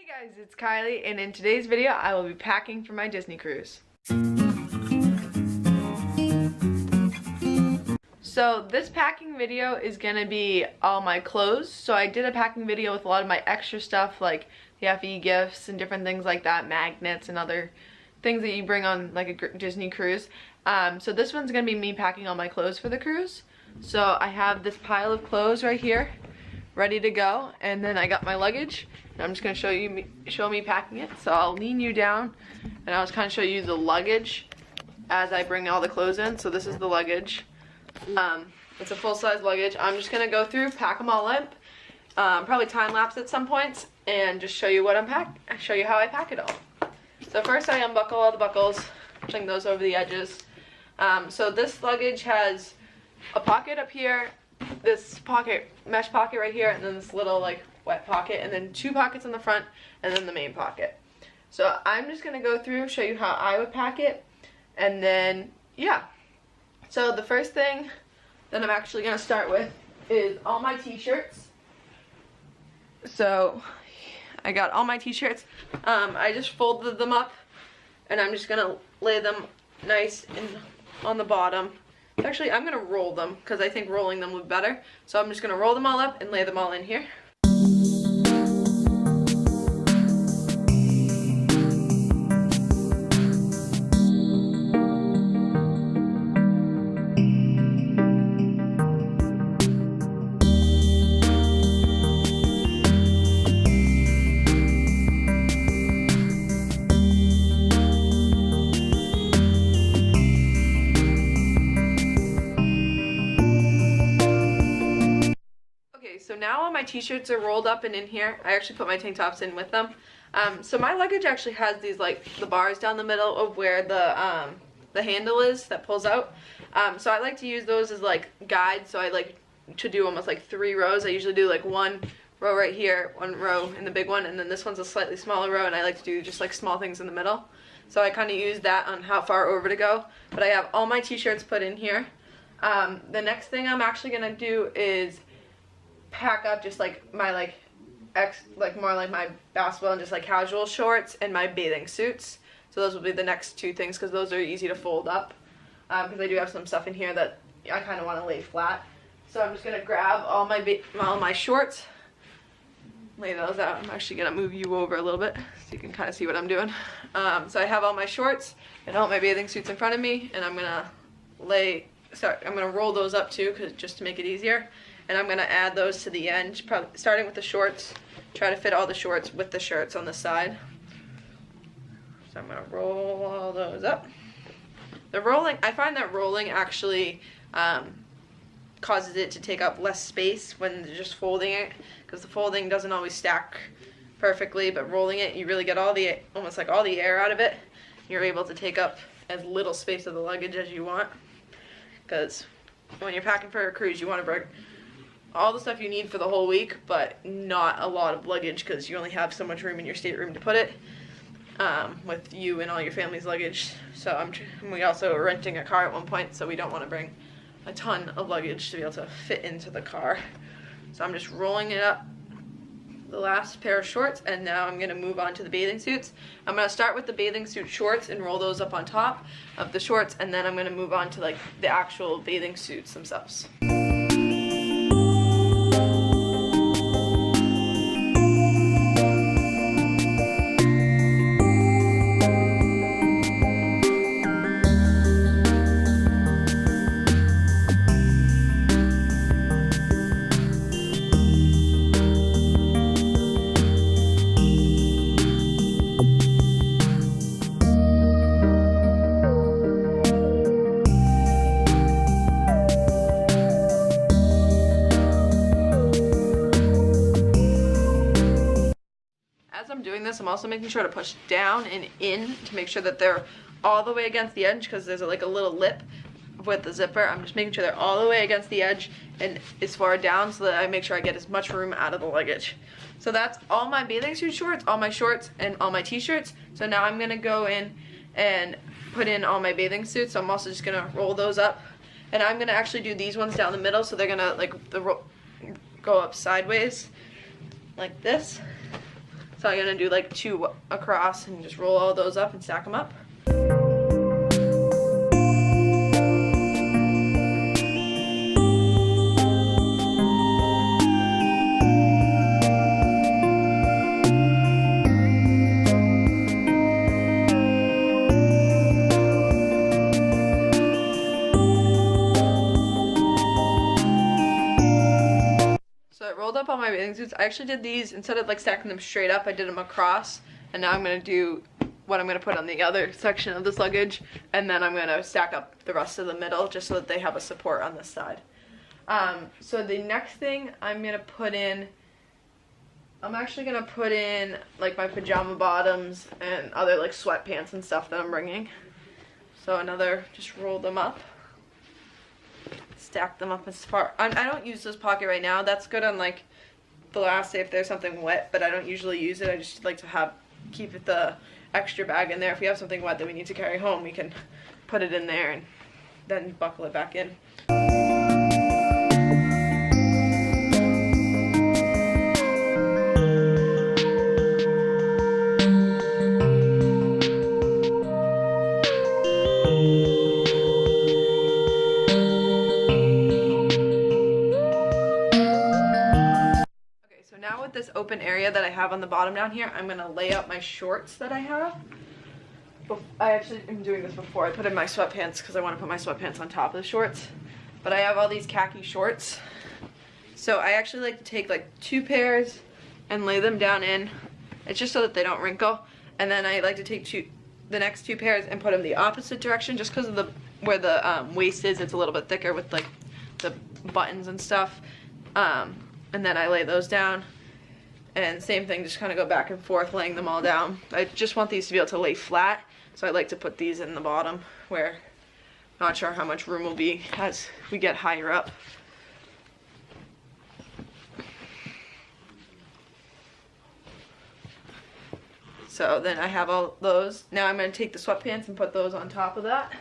Hey guys, it's Kylie, and in today's video I will be packing for my Disney cruise. So this packing video is gonna be all my clothes. So I did a packing video with a lot of my extra stuff like the FE gifts and different things like that, magnets and other things that you bring on like a Disney cruise. So this one's gonna be me packing all my clothes for the cruise. So I have this pile of clothes right here ready to go, and then I got my luggage and I'm just gonna show me packing it. So I'll lean you down and I'll just kind of show you the luggage as I bring all the clothes in. So this is the luggage. It's a full-size luggage. I'm just gonna go through, pack them all up, probably time lapse at some points, and just show you what show you how I pack it all. So first I unbuckle all the buckles, fling those over the edges. So this luggage has a pocket up here, this mesh pocket right here, and then this little like wet pocket, and then two pockets in the front, and then the main pocket. So I'm just gonna go through, show you how I would pack it, and then yeah. So the first thing that I'm actually gonna start with is all my t-shirts. So I got all my t-shirts. I just folded them up, and I'm just gonna lay them nice on the bottom. Actually, I'm gonna roll them because I think rolling them would be better. So I'm just gonna roll them all up and lay them all in here. So now all my t-shirts are rolled up and in here. I actually put my tank tops in with them. So my luggage actually has these like the bars down the middle of where the handle is that pulls out. So I like to use those as like guides. So I like to do almost like 3 rows. I usually do like 1 row right here, 1 row in the big one, and then this one's a slightly smaller row, and I like to do just like small things in the middle. So I kind of use that on how far over to go. But I have all my t-shirts put in here. The next thing I'm actually gonna do is pack up just like my more like my basketball and just like casual shorts and my bathing suits. So those will be the next 2 things because those are easy to fold up, because I do have some stuff in here that I kind of want to lay flat. So I'm just gonna grab all my shorts, lay those out. I'm actually gonna move you over a little bit so you can kind of see what I'm doing. So I have all my shorts and all my bathing suits in front of me, and I'm gonna roll those up too, just to make it easier. And I'm going to add those to the end, probably starting with the shorts. Try to fit all the shorts with the shirts on the side. So I'm going to roll all those up. I find that rolling actually causes it to take up less space when you're just folding it, because the folding doesn't always stack perfectly, but rolling it, you really get almost like all the air out of it. You're able to take up as little space of the luggage as you want, because when you're packing for a cruise, you want to bring all the stuff you need for the whole week, but not a lot of luggage, because you only have so much room in your stateroom to put it, with you and all your family's luggage. So we also are renting a car at one point, so we don't want to bring a ton of luggage to be able to fit into the car. So I'm just rolling it up, the last pair of shorts, and now I'm going to move on to the bathing suits. I'm going to start with the bathing suit shorts and roll those up on top of the shorts, and then I'm going to move on to like the actual bathing suits themselves. Doing this, I'm also making sure to push down and in to make sure that they're all the way against the edge, because there's like a little lip with the zipper. I'm just making sure they're all the way against the edge and as far down so that I make sure I get as much room out of the luggage. So that's all my bathing suit shorts, all my shorts, and all my t-shirts. So now I'm gonna go in and put in all my bathing suits. So I'm also just gonna roll those up, and I'm gonna actually do these ones down the middle, so they're gonna like go up sideways like this. So I'm gonna do like 2 across and just roll all those up and stack them up. Rolled up all my bathing suits. I actually did these, instead of like stacking them straight up, I did them across, and now I'm going to do what I'm going to put on the other section of this luggage, and then I'm going to stack up the rest of the middle just so that they have a support on this side. So the next thing I'm going to put in, I'm actually going to put in like my pajama bottoms and other like sweatpants and stuff that I'm bringing. So just roll them up. Stack them up as far. I don't use this pocket right now. That's good on like the last day if there's something wet, but I don't usually use it. I just like to keep the extra bag in there. If we have something wet that we need to carry home, we can put it in there and then buckle it back in. This open area that I have on the bottom down here, I'm gonna lay out my shorts that I have. I actually am doing this before I put in my sweatpants because I want to put my sweatpants on top of the shorts. But I have all these khaki shorts, so I actually like to take like 2 pairs and lay them down in. It's just so that they don't wrinkle, and then I like to take the next 2 pairs and put them the opposite direction, just because of where the waist is. It's a little bit thicker with like the buttons and stuff, and then I lay those down. And same thing, just kind of go back and forth, laying them all down. I just want these to be able to lay flat, so I like to put these in the bottom where I'm not sure how much room will be as we get higher up. So then I have all those. Now I'm going to take the sweatpants and put those on top of that.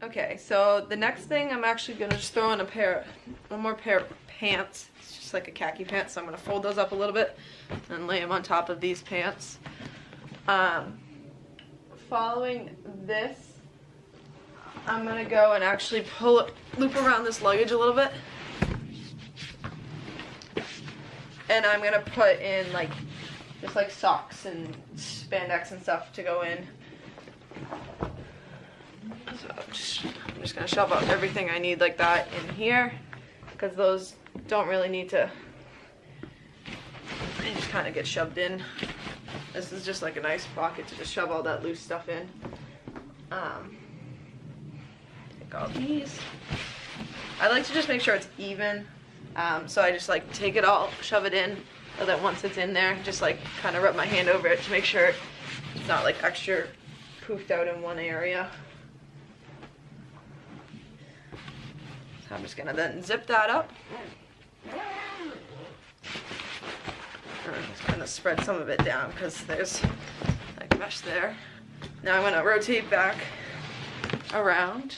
Okay, so the next thing I'm actually going to just throw in one more pair of pants. It's just like a khaki pants, so I'm going to fold those up a little bit and lay them on top of these pants. Following this, I'm going to go and actually loop around this luggage a little bit. And I'm going to put in just like socks and spandex and stuff to go in. So I'm just going to shove out everything I need like that in here, because those don't really need to, they just kind of get shoved in. This is just like a nice pocket to just shove all that loose stuff in. Take all these. I like to just make sure it's even, so I just like take it all, shove it in, so that once it's in there, just like kind of rub my hand over it to make sure it's not like extra poofed out in one area. I'm just gonna then zip that up. I'm just gonna spread some of it down because there's like mesh there. Now I'm gonna rotate back around.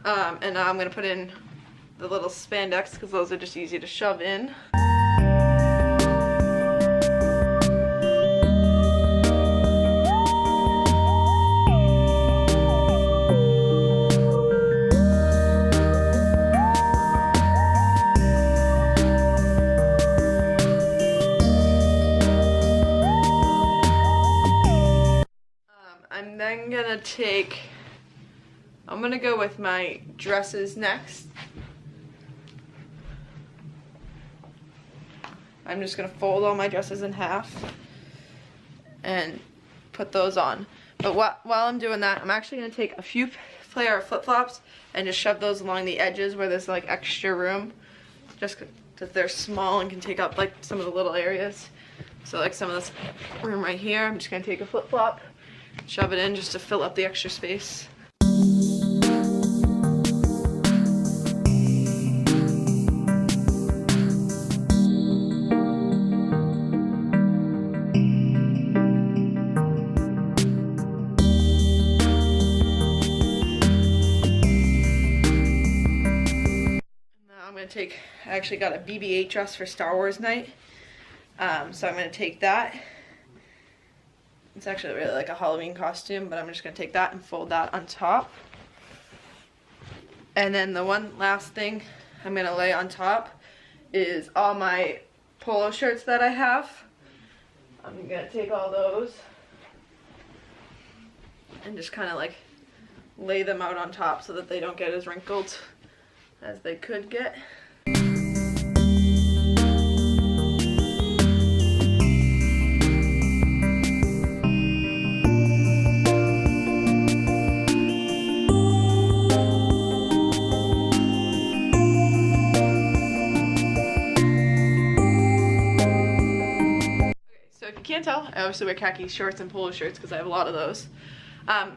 And now I'm gonna put in the little spandex because those are just easy to shove in. I'm gonna go with my dresses next. I'm just gonna fold all my dresses in half and put those on. But while I'm doing that, I'm actually gonna take a few pair of flip-flops and just shove those along the edges where there's like extra room, just because they're small and can take up like some of the little areas. So like some of this room right here, I'm just gonna take a flip-flop, shove it in just to fill up the extra space. I actually got a BB-8 dress for Star Wars night. So I'm going to take that. It's actually really like a Halloween costume, but I'm just going to take that and fold that on top. And then the one last thing I'm going to lay on top is all my polo shirts that I have. I'm going to take all those and just kind of like lay them out on top so that they don't get as wrinkled as they could get. Can't tell, I obviously wear khaki shorts and polo shirts because I have a lot of those.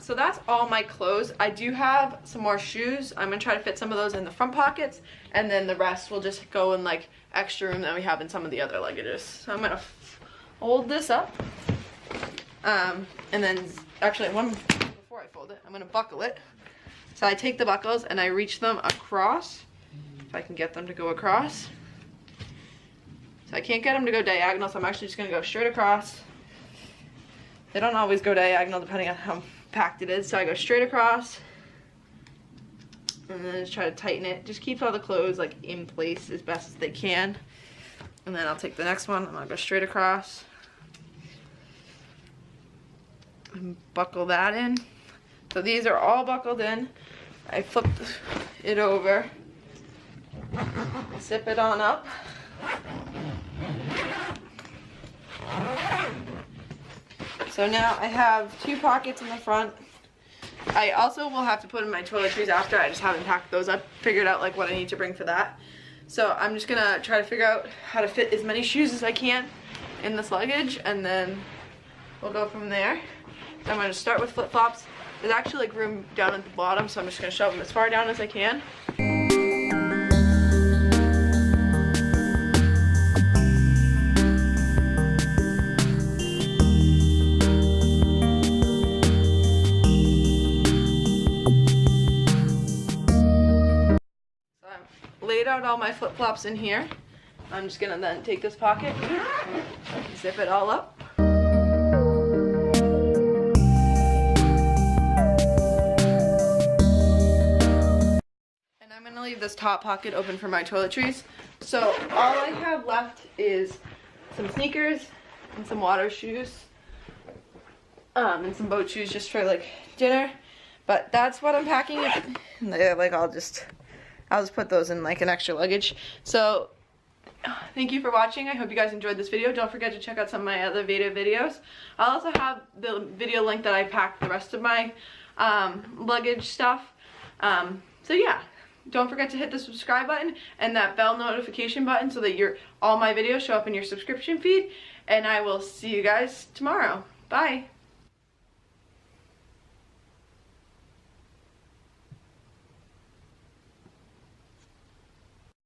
So that's all my clothes. I do have some more shoes. I'm gonna try to fit some of those in the front pockets, and then the rest will just go in like extra room that we have in some of the other luggages. So I'm gonna fold this up, and then actually before I fold it, I'm gonna buckle it. So I take the buckles and I reach them across, if I can get them to go across. So I can't get them to go diagonal, so I'm actually just going to go straight across. They don't always go diagonal depending on how packed it is, so I go straight across. And then just try to tighten it. Just keeps all the clothes like in place as best as they can. And then I'll take the next one, I'm going to go straight across. And buckle that in. So these are all buckled in. I flip it over. Zip it on up. So now I have 2 pockets in the front. I also will have to put in my toiletries after. I just haven't packed those up, figured out like what I need to bring for that. So I'm just gonna try to figure out how to fit as many shoes as I can in this luggage, and then we'll go from there. So I'm gonna start with flip-flops. There's actually like room down at the bottom, so I'm just gonna shove them as far down as I can. Laid out all my flip-flops in here. I'm just gonna then take this pocket, zip it all up. And I'm gonna leave this top pocket open for my toiletries. So all I have left is some sneakers and some water shoes, and some boat shoes just for like dinner. But that's what I'm packing. And like I'll just put those in like an extra luggage. So thank you for watching. I hope you guys enjoyed this video. Don't forget to check out some of my other VEDA videos. I'll also have the video link that I packed the rest of my luggage stuff. So yeah, don't forget to hit the subscribe button and that bell notification button so that all my videos show up in your subscription feed. And I will see you guys tomorrow. Bye.